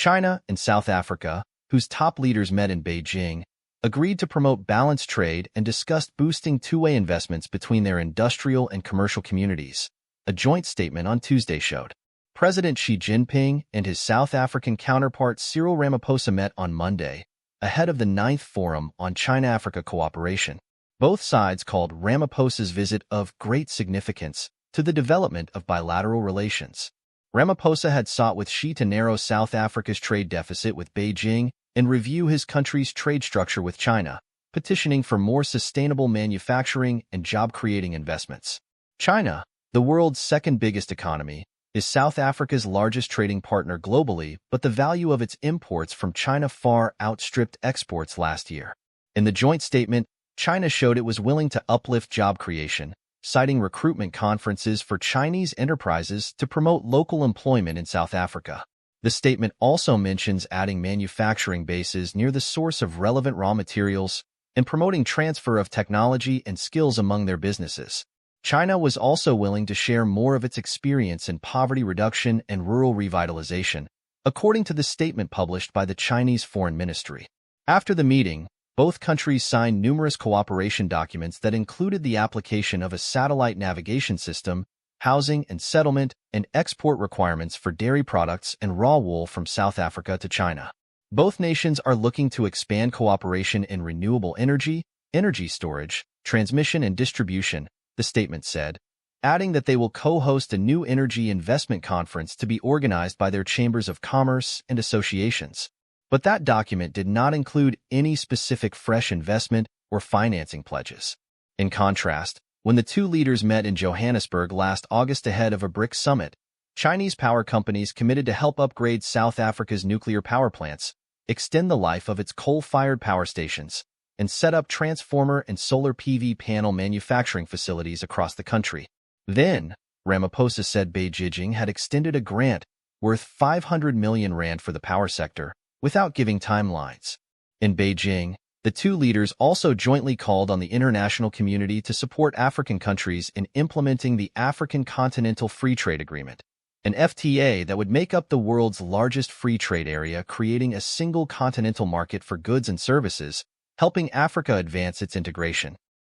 China and South Africa, whose top leaders met in Beijing, agreed to promote balanced trade and discussed boosting two-way investments between their industrial and commercial communities, a joint statement on Tuesday showed. President Xi Jinping and his South African counterpart Cyril Ramaphosa met on Monday, ahead of the 9th Forum on China-Africa Cooperation. Both sides called Ramaphosa's visit of great significance to the development of bilateral relations. Ramaphosa had sought with Xi to narrow South Africa's trade deficit with Beijing and review his country's trade structure with China, petitioning for more sustainable manufacturing and job-creating investments. China, the world's second biggest economy, is South Africa's largest trading partner globally, but the value of its imports from China far outstripped exports last year. In the joint statement, China showed it was willing to uplift job creation, citing recruitment conferences for Chinese enterprises to promote local employment in South Africa. The statement also mentions adding manufacturing bases near the source of relevant raw materials and promoting transfer of technology and skills among their businesses. China was also willing to share more of its experience in poverty reduction and rural revitalization, according to the statement published by the Chinese Foreign Ministry. After the meeting, both countries signed numerous cooperation documents that included the application of a satellite navigation system, housing and settlement, and export requirements for dairy products and raw wool from South Africa to China. Both nations are looking to expand cooperation in renewable energy, energy storage, transmission and distribution, the statement said, adding that they will co-host a new energy investment conference to be organized by their chambers of commerce and associations. But that document did not include any specific fresh investment or financing pledges. In contrast, when the two leaders met in Johannesburg last August ahead of a BRICS summit, Chinese power companies committed to help upgrade South Africa's nuclear power plants, extend the life of its coal-fired power stations, and set up transformer and solar PV panel manufacturing facilities across the country. Then, Ramaphosa said Beijing had extended a grant worth 500 million rand for the power sector, without giving timelines. In Beijing, the two leaders also jointly called on the international community to support African countries in implementing the African Continental Free Trade Agreement, an FTA that would make up the world's largest free trade area, creating a single continental market for goods and services, helping Africa advance its integration.